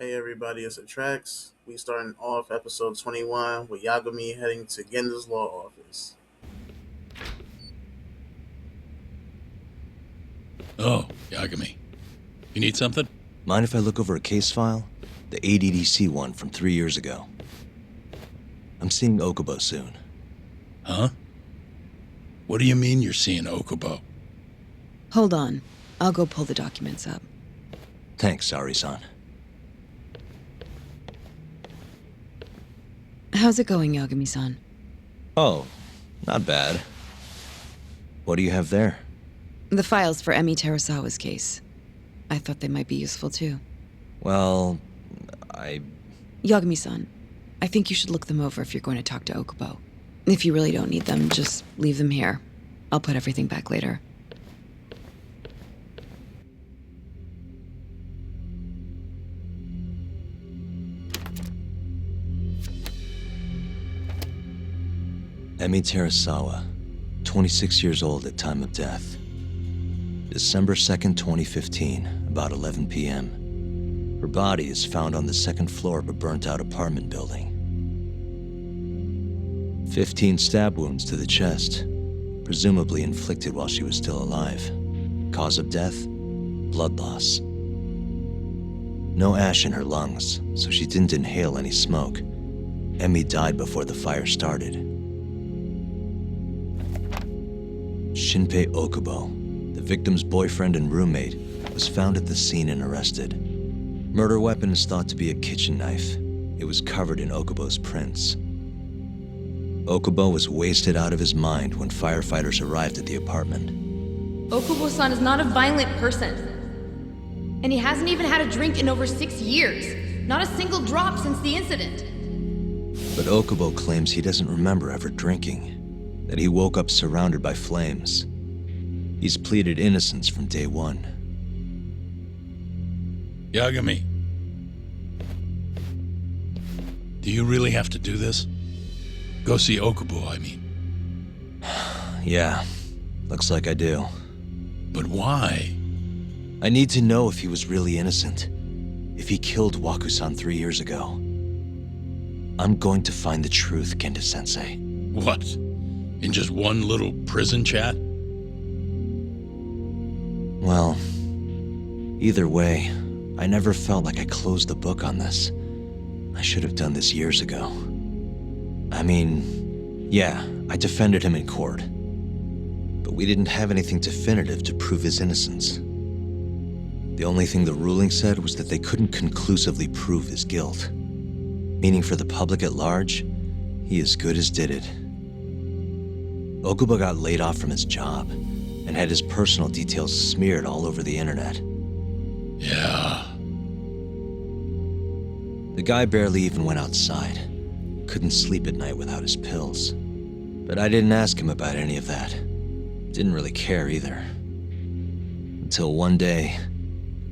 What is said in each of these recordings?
Hey everybody, it's Attrax. We starting off episode 21 with Yagami heading to Genda's law office. Oh, Yagami. You need something? Mind if I look over a case file? The ADDC one from 3 years ago. I'm seeing Okubo soon. Huh? What do you mean you're seeing Okubo? Hold on. I'll go pull the documents up. Thanks, Sari-san. How's it going, Yagami-san? Oh, not bad. What do you have there? The files for Emi Terasawa's case. I thought they might be useful too. Well, Yagami-san, I think you should look them over if you're going to talk to Okubo. If you really don't need them, just leave them here. I'll put everything back later. Emi Terasawa, 26 years old at time of death. December 2nd, 2015, about 11 p.m. Her body is found on the second floor of a burnt-out apartment building. 15 stab wounds to the chest, presumably inflicted while she was still alive. Cause of death? Blood loss. No ash in her lungs, so she didn't inhale any smoke. Emi died before the fire started. Shinpei Okubo, the victim's boyfriend and roommate, was found at the scene and arrested. Murder weapon is thought to be a kitchen knife. It was covered in Okubo's prints. Okubo was wasted out of his mind when firefighters arrived at the apartment. Okubo-san is not a violent person. And he hasn't even had a drink in over 6 years. Not a single drop since the incident. But Okubo claims he doesn't remember ever drinking, that he woke up surrounded by flames. He's pleaded innocence from day one. Yagami. Do you really have to do this? Go see Okubo, I mean. Yeah, looks like I do. But why? I need to know if he was really innocent. If he killed Waku-san 3 years ago. I'm going to find the truth, Kenda-sensei. What? In just one little prison chat? Well, either way, I never felt like I closed the book on this. I should have done this years ago. I mean, yeah, I defended him in court. But we didn't have anything definitive to prove his innocence. The only thing the ruling said was that they couldn't conclusively prove his guilt. Meaning for the public at large, he as good as did it. Okubo got laid off from his job and had his personal details smeared all over the internet. Yeah. The guy barely even went outside. Couldn't sleep at night without his pills. But I didn't ask him about any of that. Didn't really care either. Until one day,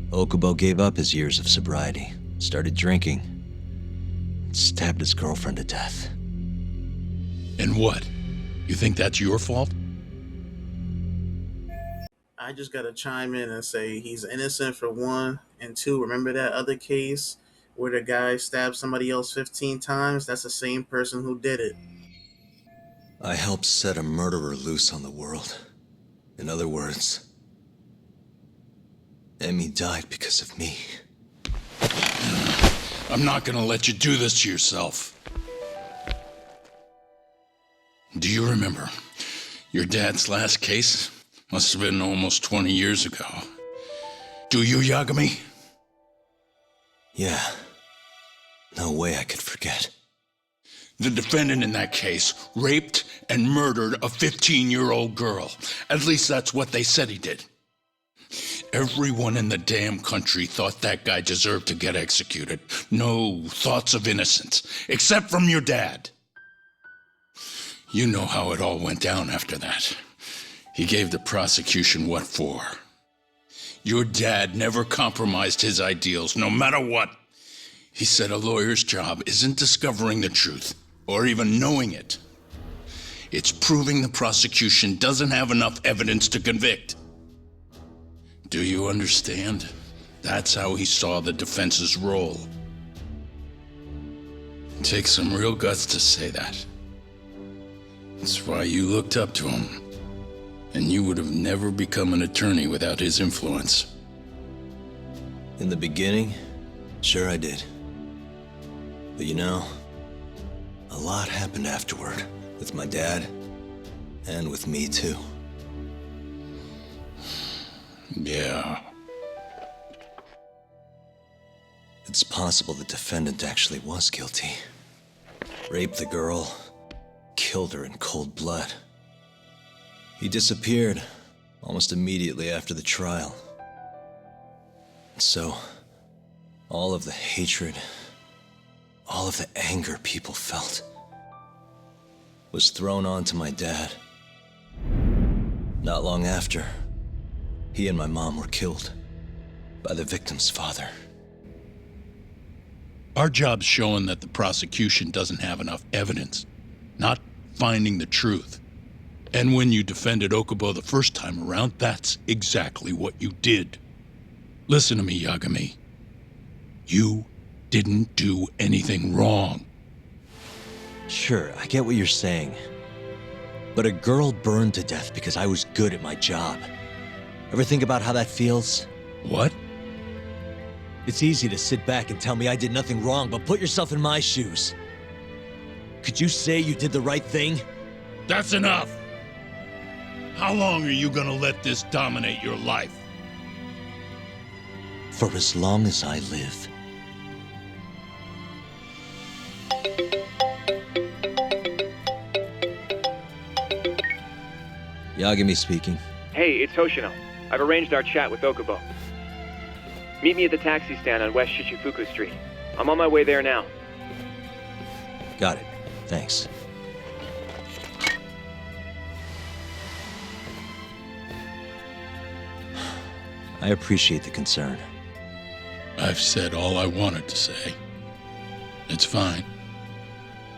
Okubo gave up his years of sobriety, started drinking, and stabbed his girlfriend to death. And what? You think that's your fault? I just gotta chime in and say he's innocent for one, and two, remember that other case where the guy stabbed somebody else 15 times? That's the same person who did it. I helped set a murderer loose on the world. In other words, Emi died because of me. I'm not gonna let you do this to yourself. Do you remember? Your dad's last case must have been almost 20 years ago. Do you, Yagami? Yeah. No way I could forget. The defendant in that case raped and murdered a 15-year-old girl. At least that's what they said he did. Everyone in the damn country thought that guy deserved to get executed. No thoughts of innocence, except from your dad. You know how it all went down after that. He gave the prosecution what for. Your dad never compromised his ideals, no matter what. He said a lawyer's job isn't discovering the truth, or even knowing it. It's proving the prosecution doesn't have enough evidence to convict. Do you understand? That's how he saw the defense's role. It takes some real guts to say that. That's why you looked up to him. And you would have never become an attorney without his influence. In the beginning, sure I did. But you know, a lot happened afterward, with my dad, and with me too. Yeah. It's possible the defendant actually was guilty. Raped the girl, killed her in cold blood. He disappeared almost immediately after the trial. So, all of the hatred, all of the anger people felt was thrown onto my dad. Not long after, he and my mom were killed by the victim's father. Our job's showing that the prosecution doesn't have enough evidence, not finding the truth. And when you defended Okubo the first time around, that's exactly what you did. Listen to me, Yagami. You didn't do anything wrong. Sure, I get what you're saying. But a girl burned to death because I was good at my job. Ever think about how that feels? What? It's easy to sit back and tell me I did nothing wrong, but put yourself in my shoes. Could you say you did the right thing? That's enough! How long are you gonna let this dominate your life? For as long as I live. Yagami speaking. Hey, it's Hoshino. I've arranged our chat with Okubo. Meet me at the taxi stand on West Shichifuku Street. I'm on my way there now. Got it. Thanks. I appreciate the concern. I've said all I wanted to say. It's fine.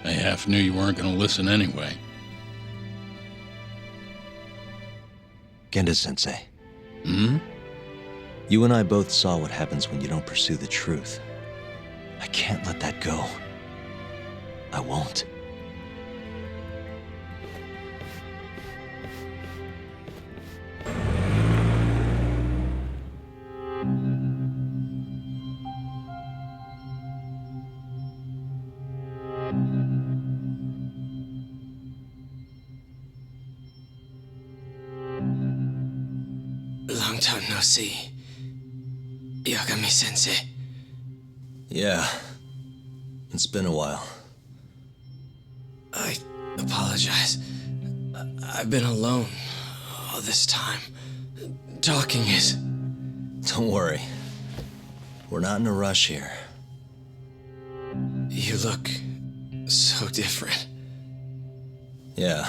I half knew you weren't gonna listen anyway. Genda-sensei. Hmm? You and I both saw what happens when you don't pursue the truth. I can't let that go. I won't. Long time no see. Yagami-sensei. Yeah. It's been a while. I apologize. I've been alone all this time. Talking is... Don't worry. We're not in a rush here. You look so different. Yeah.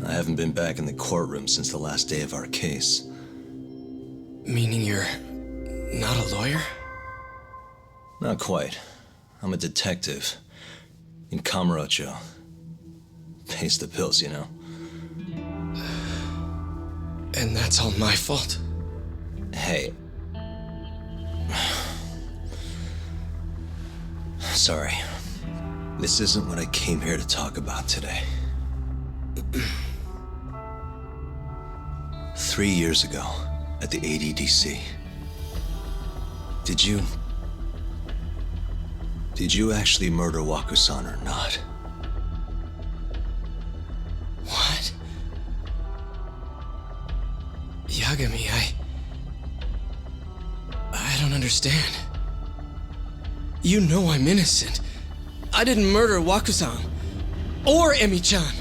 I haven't been back in the courtroom since the last day of our case. Meaning you're not a lawyer? Not quite. I'm a detective. In Kamurocho. Pays the bills, you know. And that's all my fault? Hey. Sorry. This isn't what I came here to talk about today. 3 years ago, at the ADDC. Did you actually murder Waku-san or not? What? Yagami, I don't understand. You know I'm innocent. I didn't murder Waku-san. Or Emi-chan.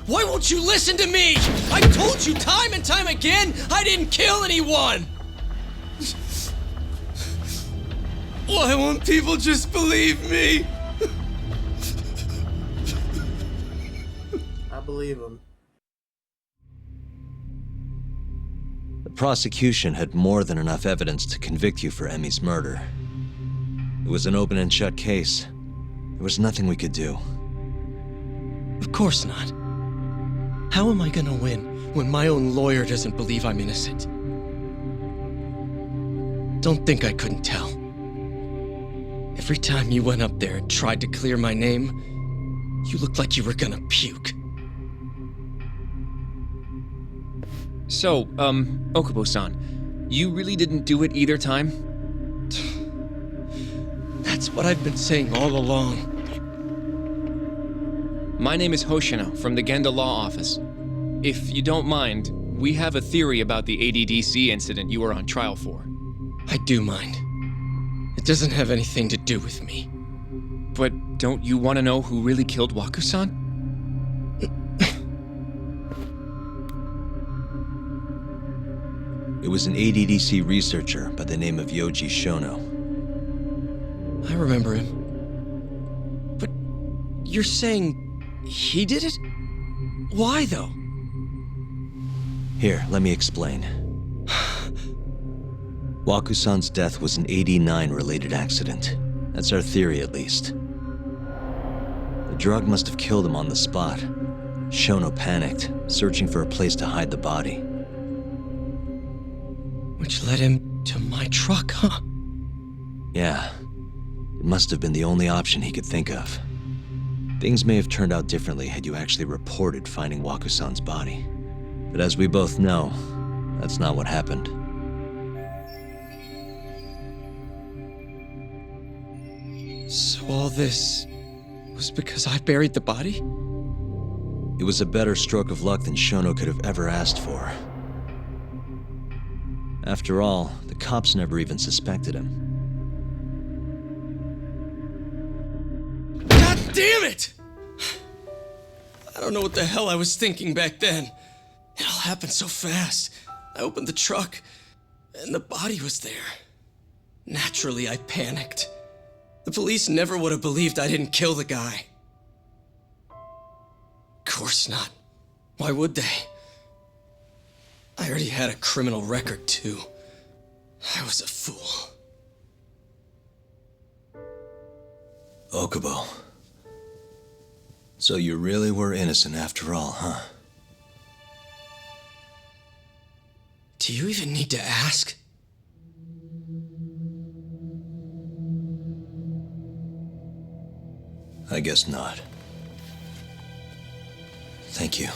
Why won't you listen to me? I've told you time and time again, I didn't kill anyone! Why won't people just believe me? I believe him. The prosecution had more than enough evidence to convict you for Emi's murder. It was an open and shut case. There was nothing we could do. Of course not. How am I gonna win when my own lawyer doesn't believe I'm innocent? Don't think I couldn't tell. Every time you went up there and tried to clear my name, you looked like you were gonna puke. So, Okubo-san, you really didn't do it either time? That's what I've been saying all along. My name is Hoshino from the Genda Law Office. If you don't mind, we have a theory about the ADDC incident you were on trial for. I do mind. It doesn't have anything to do with me. But don't you want to know who really killed Waku-san? It was an ADDC researcher by the name of Yoji Shono. I remember him. But you're saying he did it? Why, though? Here, let me explain. Waku-san's death was an 89-related accident. That's our theory, at least. The drug must have killed him on the spot. Shono panicked, searching for a place to hide the body. Which led him to my truck, huh? Yeah. It must have been the only option he could think of. Things may have turned out differently had you actually reported finding Waku-san's body. But as we both know, that's not what happened. So all this was because I buried the body? It was a better stroke of luck than Shono could have ever asked for. After all, the cops never even suspected him. God damn it! I don't know what the hell I was thinking back then. It all happened so fast. I opened the truck, and the body was there. Naturally, I panicked. The police never would have believed I didn't kill the guy. Of course not. Why would they? I already had a criminal record, too. I was a fool. Okubo. So you really were innocent after all, huh? Do you even need to ask? I guess not. Thank you.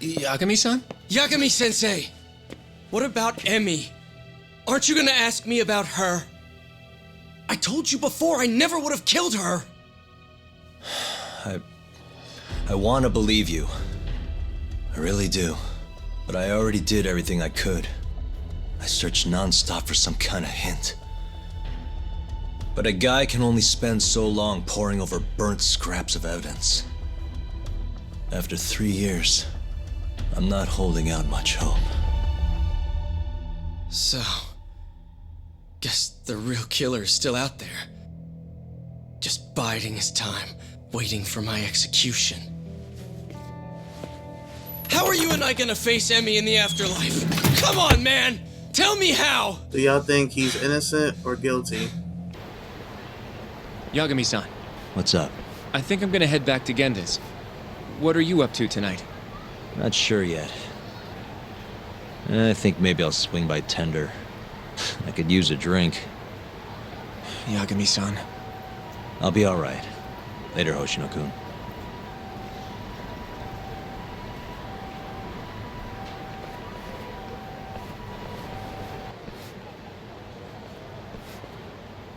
Yagami-san? Yagami-sensei! What about Emi? Aren't you gonna ask me about her? I told you before I never would have killed her! I want to believe you. I really do. But I already did everything I could. I searched non-stop for some kind of hint. But a guy can only spend so long poring over burnt scraps of evidence. After 3 years, I'm not holding out much hope. So, guess the real killer is still out there. Just biding his time, waiting for my execution. How are you and I gonna face Emi in the afterlife? Come on, man! Tell me how! Do y'all think he's innocent or guilty? Yagami-san, What's up? I think I'm gonna head back to Genda's. What are you up to tonight? Not sure yet. I think maybe I'll swing by Tender. I could use a drink. Yagami-san. I'll be alright. Later, Hoshino-kun.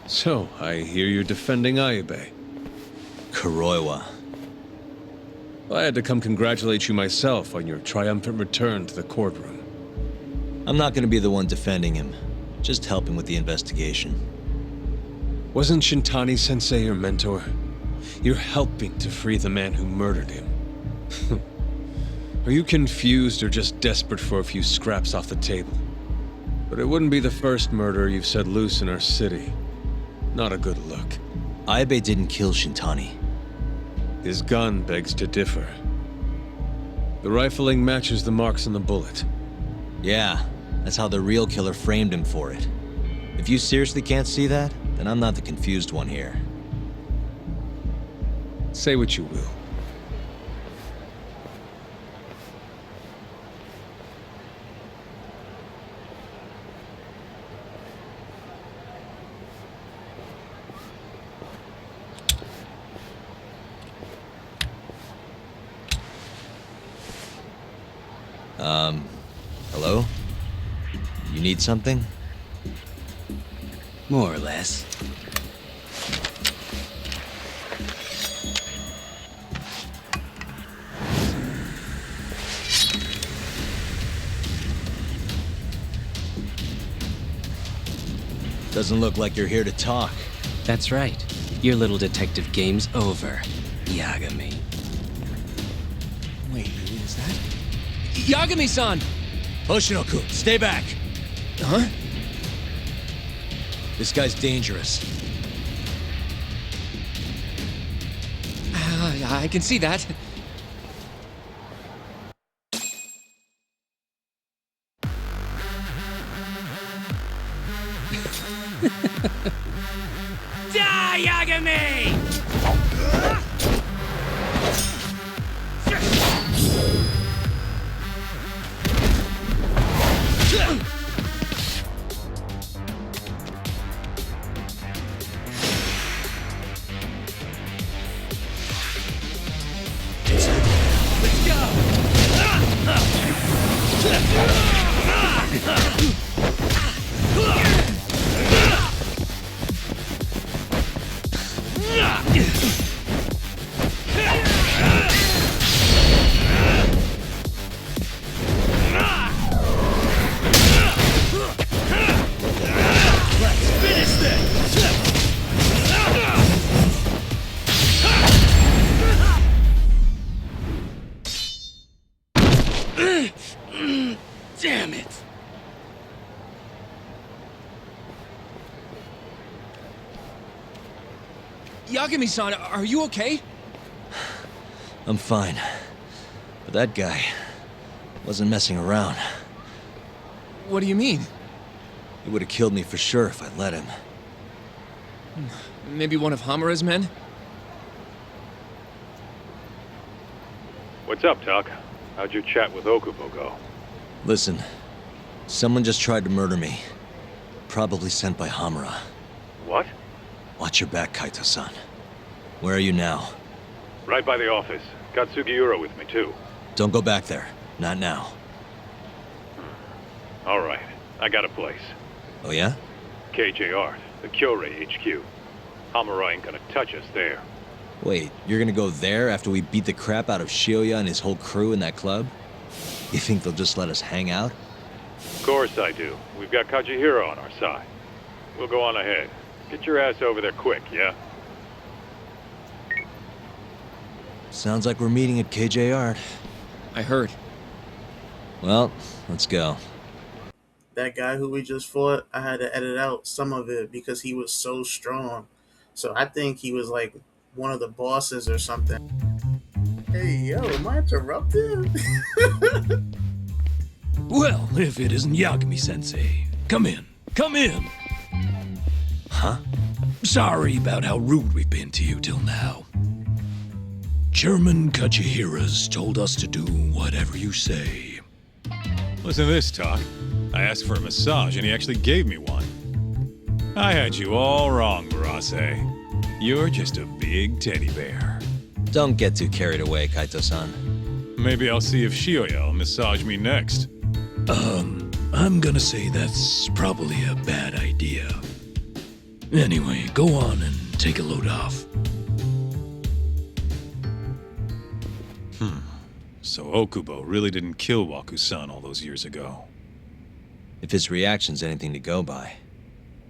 So, I hear you're defending Ayube. Kuroiwa. I had to come congratulate you myself on your triumphant return to the courtroom. I'm not gonna be the one defending him. Just helping with the investigation. Wasn't Shintani-sensei your mentor? You're helping to free the man who murdered him. Are you confused or just desperate for a few scraps off the table? But it wouldn't be the first murder you've set loose in our city. Not a good look. Ayube didn't kill Shintani. His gun begs to differ. The rifling matches the marks on the bullet. Yeah, that's how the real killer framed him for it. If you seriously can't see that, then I'm not the confused one here. Say what you will. Hello? You need something? More or less. Doesn't look like you're here to talk. That's right. Your little detective game's over, Yagami. Wait, is that? Yagami-san! Hoshinoku, stay back! Huh? This guy's dangerous. I can see that. Die, Yagami! Damn it! Yagami-san, are you okay? I'm fine. But that guy wasn't messing around. What do you mean? He would have killed me for sure if I let him. Maybe one of Hamura's men? What's up, Tuck? How'd your chat with Okubo go? Listen, someone just tried to murder me. Probably sent by Hamura. What? Watch your back, Kaito-san. Where are you now? Right by the office. Got Sugiura with me, too. Don't go back there. Not now. All right. I got a place. Oh yeah? KJ Art, the Kyorei HQ. Hamura ain't gonna touch us there. Wait, you're gonna go there after we beat the crap out of Shioya and his whole crew in that club? You think they'll just let us hang out? Of course I do. We've got Kajihiro on our side. We'll go on ahead. Get your ass over there quick, yeah? Sounds like we're meeting at KJ Art. I heard. Well, let's go. That guy who we just fought, I had to edit out some of it because he was so strong. So I think he was like one of the bosses or something. Hey, yo, am I interrupting? Well, if it isn't Yagami-sensei. Come in. Come in. Huh? Sorry about how rude we've been to you till now. Chairman Kachihira's told us to do whatever you say. Listen to this, Talk. I asked for a massage and he actually gave me one. I had you all wrong, Murase. You're just a big teddy bear. Don't get too carried away, Kaito-san. Maybe I'll see if Shioya will massage me next. I'm gonna say that's probably a bad idea. Anyway, go on and take a load off. So Okubo really didn't kill Waku-san all those years ago. If his reaction's anything to go by.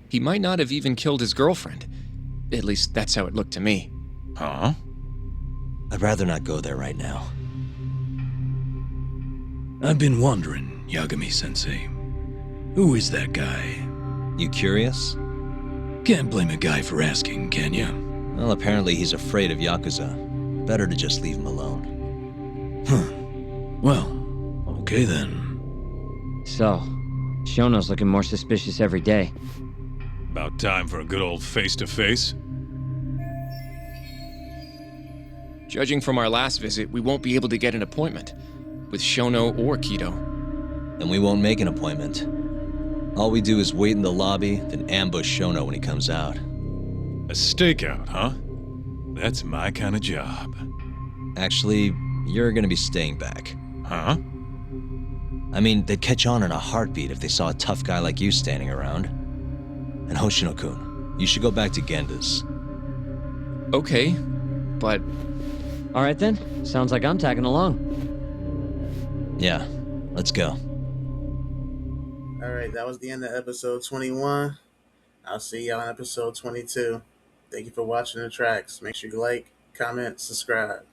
He might not have even killed his girlfriend. At least that's how it looked to me. Huh? I'd rather not go there right now. I've been wondering, Yagami-sensei. Who is that guy? You curious? Can't blame a guy for asking, can you? Well, apparently he's afraid of Yakuza. Better to just leave him alone. Huh. Well, okay then. So, Shono's looking more suspicious every day. About time for a good old face-to-face. Judging from our last visit, we won't be able to get an appointment with Shono or Kido. Then we won't make an appointment. All we do is wait in the lobby, then ambush Shono when he comes out. A stakeout, huh? That's my kind of job. Actually, you're gonna be staying back. Huh? I mean, they'd catch on in a heartbeat if they saw a tough guy like you standing around. And Hoshino-kun, you should go back to Genda's. Okay, but... Alright then, sounds like I'm tagging along. Yeah, let's go. Alright, that was the end of episode 21. I'll see y'all in episode 22. Thank you for watching the tracks. Make sure you like, comment, subscribe.